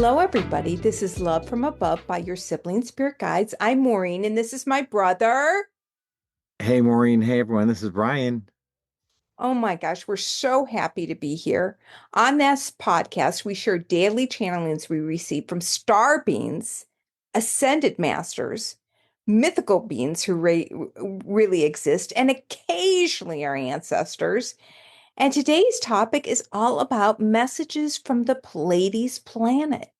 Hello, everybody. This is Love from Above by your Sibling Spirit Guides. I'm Maureen, and this is my brother. Hey, Maureen. Hey, everyone. This is Brian. Oh my gosh, we're so happy to be here. On this podcast, we share daily channelings we receive from star beings, ascended masters, mythical beings who really exist, and occasionally our ancestors. And today's topic is all about messages from the Pleiades planet.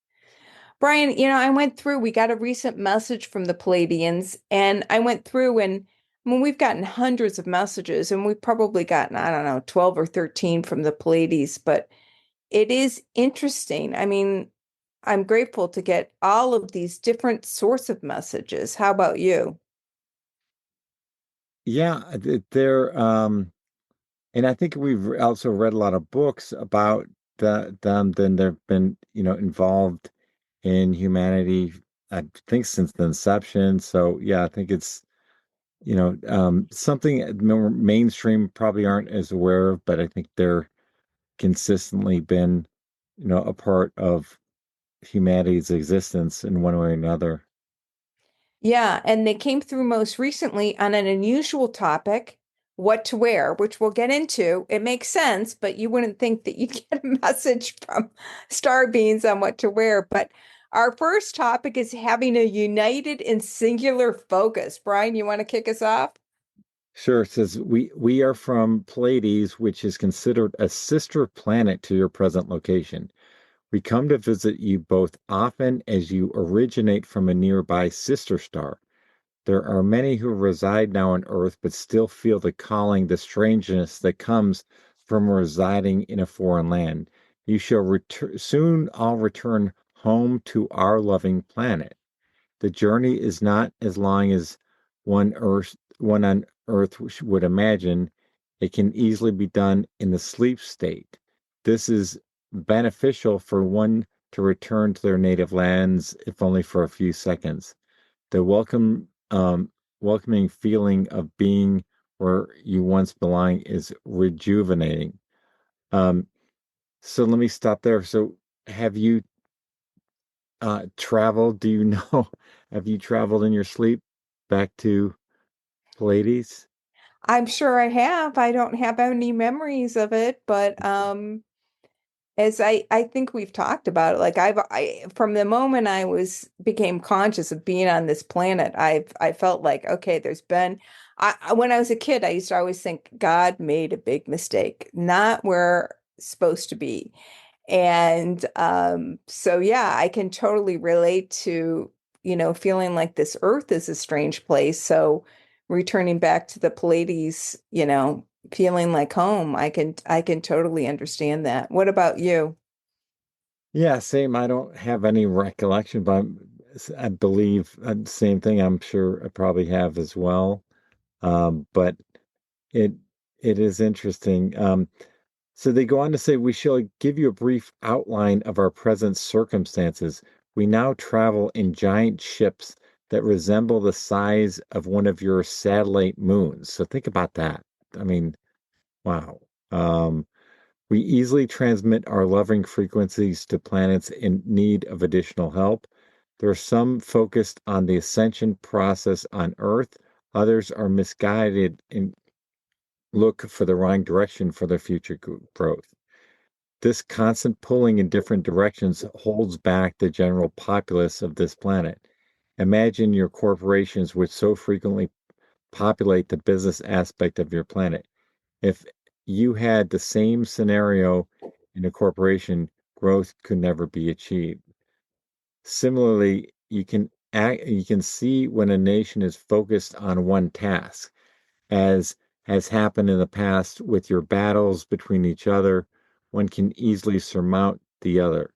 Brian, I went through, we got a recent message from the Pleiadians, and I went through and we've gotten hundreds of messages, and we've probably gotten, I don't know, 12 or 13 from the Pleiades, but it is interesting. I'm grateful to get all of these different sorts of messages. How about you? Yeah, they're and I think we've also read a lot of books about them. Then they've been, involved in humanity. I think since the inception. So yeah, I think it's, something more mainstream probably aren't as aware of, but I think they're consistently been, a part of humanity's existence in one way or another. Yeah, and they came through most recently on an unusual topic, what to wear, which we'll get into. It makes sense, but you wouldn't think that you'd get a message from Star Beans on what to wear. But our first topic is having a united and singular focus. Brian, you want to kick us off? Sure. It says we are from Pleiades, which is considered a sister planet to your present location. We come to visit you both often as you originate from a nearby sister star. There are many who reside now on Earth but still feel the calling, the strangeness that comes from residing in a foreign land. You shall soon all return home to our loving planet. The journey is not as long as one on Earth would imagine. It can easily be done in the sleep state. This is beneficial for one to return to their native lands, if only for a few seconds. The welcoming feeling of being where you once belonged is rejuvenating. Um, so let me stop there. So have you traveled? Do you know? Have you traveled in your sleep back to Pleiades? I'm sure I have. I don't have any memories of it, but as I think we've talked about it, like I from the moment I was became conscious of being on this planet, I felt like, okay, there's been when I was a kid, I used to always think God made a big mistake, not where it's supposed to be. And so yeah, I can totally relate to, feeling like this earth is a strange place. So returning back to the Pleiades, feeling like home. I can totally understand that. What about you? Yeah, same. I don't have any recollection, but I believe same thing. I'm sure I probably have as well. But it it is interesting. So they go on to say, we shall give you a brief outline of our present circumstances. We now travel in giant ships that resemble the size of one of your satellite moons. So think about that. I mean, wow. Um, we easily transmit our loving frequencies to planets in need of additional help. There are some focused on the ascension process on Earth, others are misguided and look for the wrong direction for their future growth. This constant pulling in different directions holds back the general populace of this planet. Imagine your corporations which so frequently populate the business aspect of your planet. If you had the same scenario in a corporation, growth could never be achieved. Similarly, you can see when a nation is focused on one task, as has happened in the past with your battles between each other, one can easily surmount the other.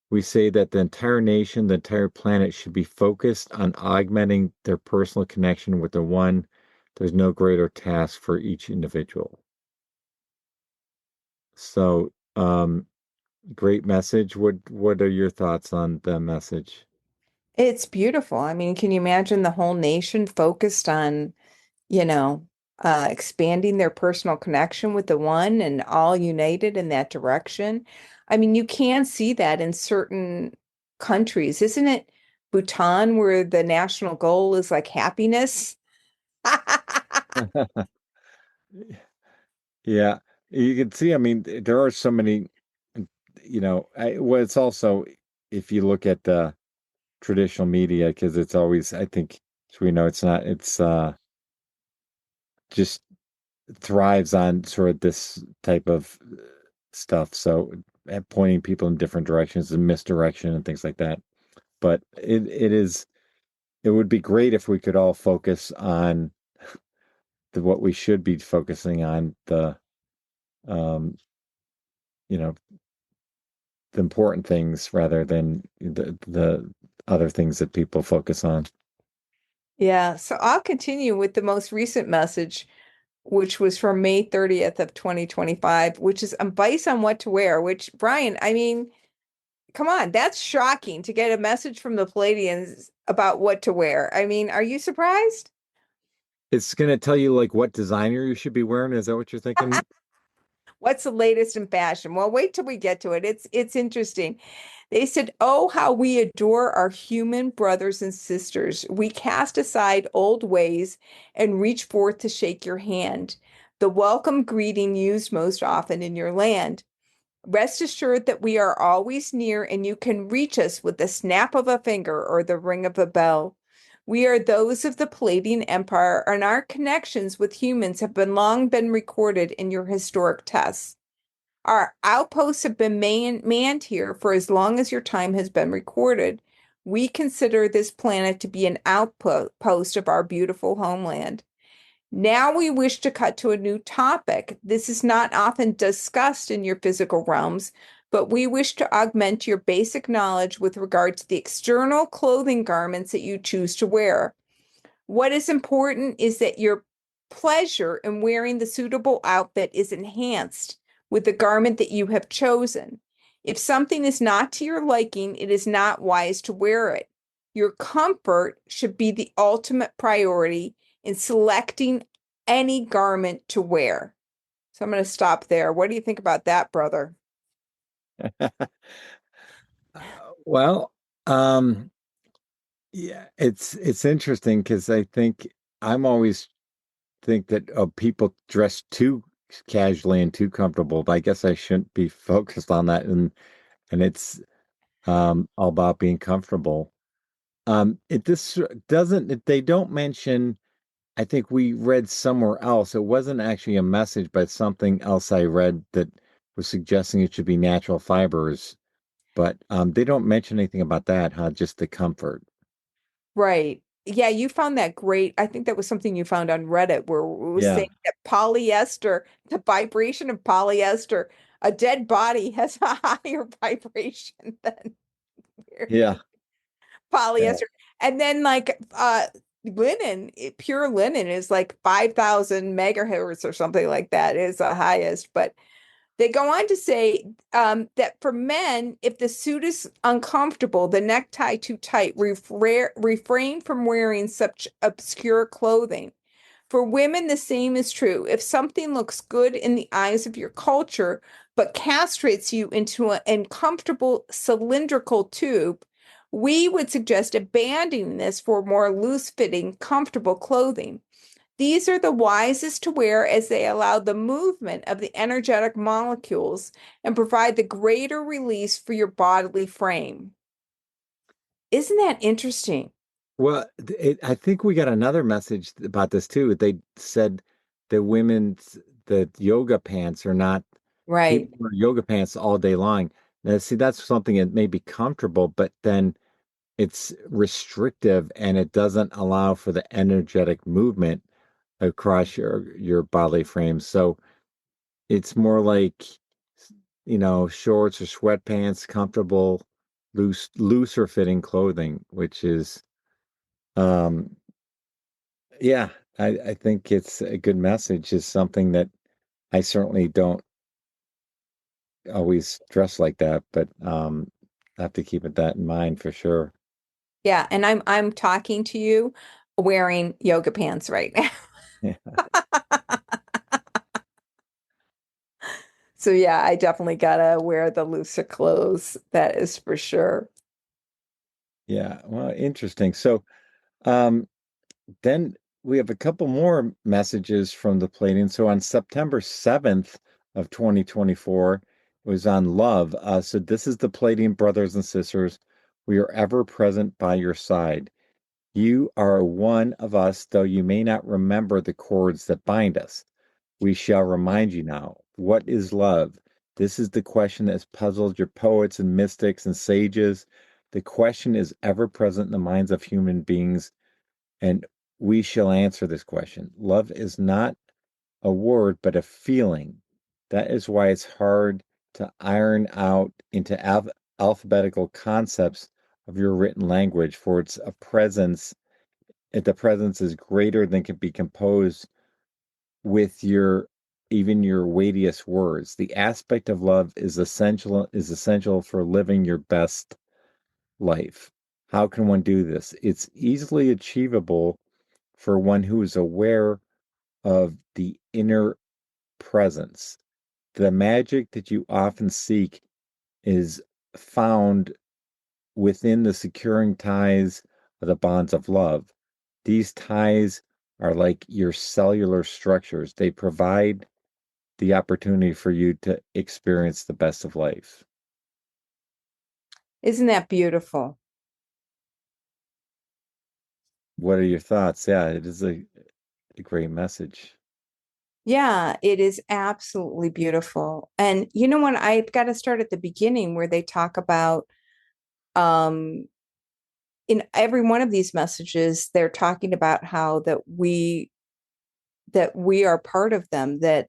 We say that the entire nation, the entire planet should be focused on augmenting their personal connection with the one. There's no greater task for each individual. So, great message. What are your thoughts on the message? It's beautiful. I mean, can you imagine the whole nation focused on, you know, expanding their personal connection with the one and all united in that direction? I mean, you can see that in certain countries. Isn't it Bhutan where the national goal is like happiness? Yeah, you can see, I mean, there are so many, well, it's also, if you look at the traditional media, because it's always, I think, as we know, it's just thrives on sort of this type of stuff. So pointing people in different directions and misdirection and things like that. But it would be great if we could all focus on what we should be focusing on, um, you know, the important things rather than the other things that people focus on. Yeah, so I'll continue with the most recent message, which was from May 30th of 2025, which is advice on what to wear, which Brian, I mean, come on, that's shocking to get a message from the Pleiadians about what to wear. I mean, are you surprised? It's going to tell you like what designer you should be wearing. Is that what you're thinking? What's the latest in fashion? Well, wait till we get to it. It's interesting. They said, "Oh, how we adore our human brothers and sisters. We cast aside old ways and reach forth to shake your hand, the welcome greeting used most often in your land. Rest assured that we are always near and you can reach us with the snap of a finger or the ring of a bell. We are those of the Palladian Empire, and our connections with humans have been long been recorded in your historic tests. Our outposts have been manned here for as long as your time has been recorded. We consider this planet to be an outpost of our beautiful homeland. Now we wish to cut to a new topic. This is not often discussed in your physical realms, but we wish to augment your basic knowledge with regard to the external clothing garments that you choose to wear. What is important is that your pleasure in wearing the suitable outfit is enhanced with the garment that you have chosen. If something is not to your liking, it is not wise to wear it. Your comfort should be the ultimate priority in selecting any garment to wear. So I'm going to stop there. What do you think about that, brother? Well, um, yeah, it's interesting because I think I'm always think that people dress too casually and too comfortable, but I guess I shouldn't be focused on that, and it's all about being comfortable. It this doesn't they don't mention. I think we read somewhere else. It wasn't actually a message, but something else I read that was suggesting it should be natural fibers. But they don't mention anything about that, huh? Just the comfort. Right. Yeah, you found that great. I think that was something you found on Reddit where it was Yeah, saying that polyester, the vibration of polyester, a dead body has a higher vibration than yeah, yeah, polyester. And then like linen, pure linen is like 5,000 megahertz or something like that is the highest. But they go on to say that for men, if the suit is uncomfortable, the necktie too tight, refrain from wearing such obscure clothing. For women, the same is true. If something looks good in the eyes of your culture, but castrates you into an uncomfortable cylindrical tube, we would suggest abandoning this for more loose-fitting, comfortable clothing. These are the wisest to wear as they allow the movement of the energetic molecules and provide the greater release for your bodily frame. Isn't that interesting? Well, I think we got another message about this too. They said the the yoga pants are not, Right. people wear yoga pants all day long. Now, see, that's something that may be comfortable, but then it's restrictive and it doesn't allow for the energetic movement across your bodily frame. So it's more like, shorts or sweatpants, comfortable, looser fitting clothing, which is um yeah, I think it's a good message. Is something that I certainly don't always dress like that, but I have to keep that in mind for sure. Yeah, and I'm talking to you wearing yoga pants right now. Yeah. So yeah, I definitely gotta wear the looser clothes. That is for sure. Yeah, well, interesting. So, um, then we have a couple more messages from the Pleiadians. So on September 7th of 2024, it was on love. So this is the Pleiadian brothers and sisters. We are ever present by your side. You are one of us, though you may not remember the cords that bind us. We shall remind you now. What is love? This is the question that has puzzled your poets and mystics and sages. The question is ever present in the minds of human beings, and we shall answer this question. Love is not a word, but a feeling. That is why it's hard to iron out into alphabetical concepts of your written language, for it's a presence. The presence is greater than can be composed with your even your weightiest words. The aspect of love is essential for living your best life. How can one do this? It's easily achievable for one who is aware of the inner presence. The magic that you often seek is found within the securing ties of the bonds of love. These ties are like your cellular structures. They provide the opportunity for you to experience the best of life. Isn't that beautiful? What are your thoughts? Yeah, it is a great message. Yeah, it is absolutely beautiful. And you know what? I've got to start at the beginning where they talk about um in every one of these messages, they're talking about how that we are part of them, that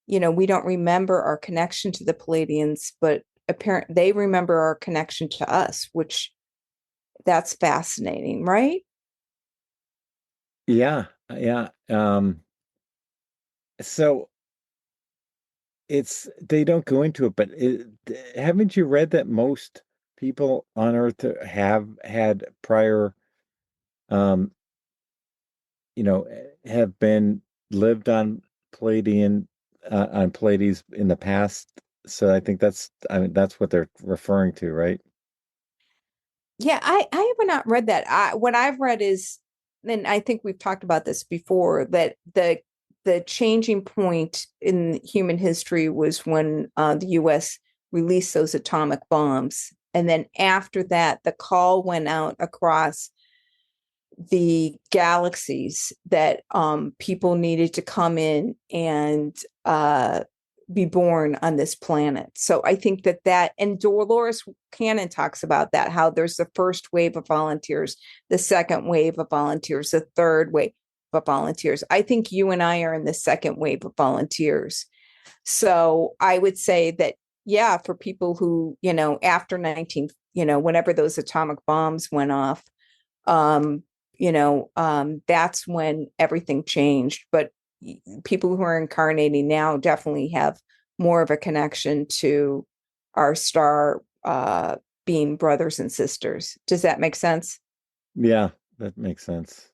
we don't remember our connection to the Pleiadians, but apparently they remember our connection to us, which that's fascinating, right? Yeah, yeah. So it's they don't go into it, but haven't you read that most people on Earth have had prior, um, have been lived on Palladian on Pleiades in the past? So I think I mean, that's what they're referring to, right? Yeah, I have not read that. What I've read is, and I think we've talked about this before, that the changing point in human history was when the U.S. released those atomic bombs, and then after that, the call went out across the galaxies that people needed to come in and be born on this planet. So I think that and Dolores Cannon talks about that, how there's the first wave of volunteers, the second wave of volunteers, the third wave of volunteers. I think you and I are in the second wave of volunteers. So I would say that, yeah, for people who, after 19, whenever those atomic bombs went off, um, that's when everything changed. But people who are incarnating now definitely have more of a connection to our star being brothers and sisters. Does that make sense? Yeah, that makes sense.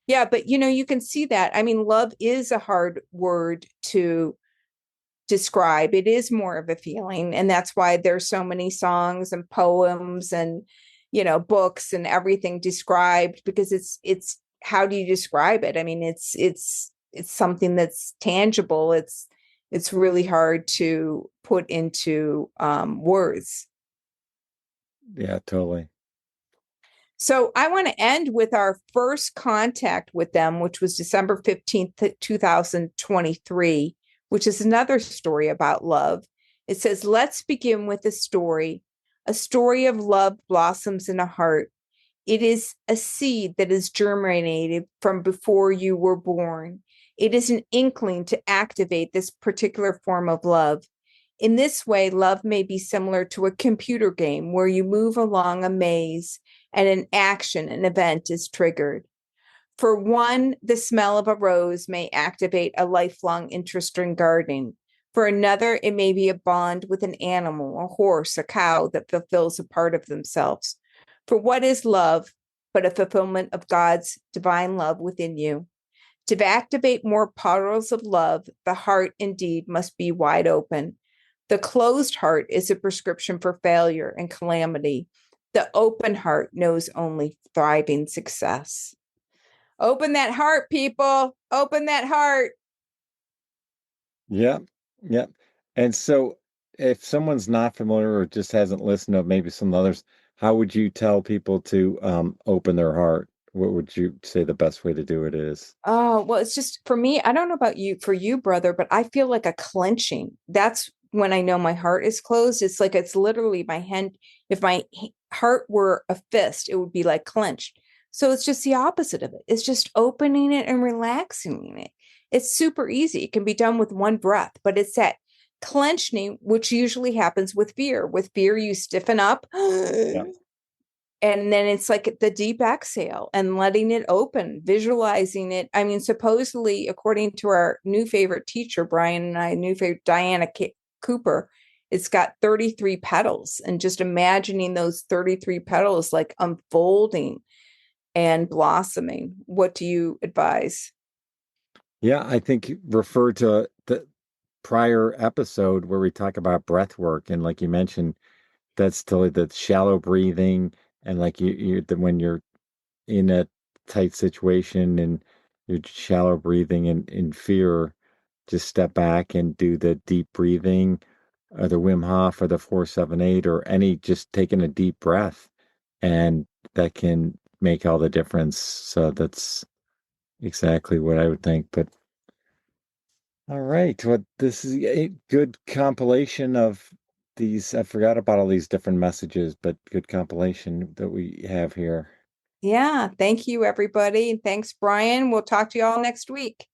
Yeah, but you can see that. I mean, love is a hard word to describe. It is more of a feeling, and that's why there's so many songs and poems and books and everything described, because it's how do you describe it? I mean, it's something that's tangible. It's really hard to put into words. Yeah, totally. So I want to end with our first contact with them, which was December 15th, 2023, which is another story about love. It says, let's begin with a story. A story of love blossoms in a heart. It is a seed that is germinated from before you were born. It is an inkling to activate this particular form of love. In this way, love may be similar to a computer game where you move along a maze and an event is triggered. For one, the smell of a rose may activate a lifelong interest in gardening. For another, it may be a bond with an animal, a horse, a cow that fulfills a part of themselves. For what is love but a fulfillment of God's divine love within you? To activate more portals of love, the heart indeed must be wide open. The closed heart is a prescription for failure and calamity. The open heart knows only thriving success. Open that heart, people. Open that heart. Yep. Yep. And so if someone's not familiar or just hasn't listened to maybe some others, how would you tell people to open their heart? What would you say the best way to do it is? Oh, well, it's just for me, I don't know about you, for you, brother, but I feel like a clenching. That's when I know my heart is closed. It's like it's literally my hand. If my heart were a fist, it would be like clenched. So it's just the opposite of it. It's just opening it and relaxing it. It's super easy. It can be done with one breath, but it's that clenching, which usually happens with fear. With fear, you stiffen up. Yeah. And then it's like the deep exhale and letting it open, visualizing it. I mean, supposedly, according to our new favorite teacher, Brian and I, new favorite Diana Cooper, it's got 33 petals. And just imagining those 33 petals like unfolding and blossoming. What do you advise? Yeah, I think refer to the prior episode where we talk about breath work. And like you mentioned, that's totally the shallow breathing. And like when you're in a tight situation and you're shallow breathing and in fear, just step back and do the deep breathing or the Wim Hof or the 478 or any just taking a deep breath. And that can make all the difference. So that's exactly what I would think. But all right. Well, this is a good compilation of these. I forgot about all these different messages, but good compilation that we have here. Yeah. Thank you, everybody. And thanks, Brian. We'll talk to you all next week.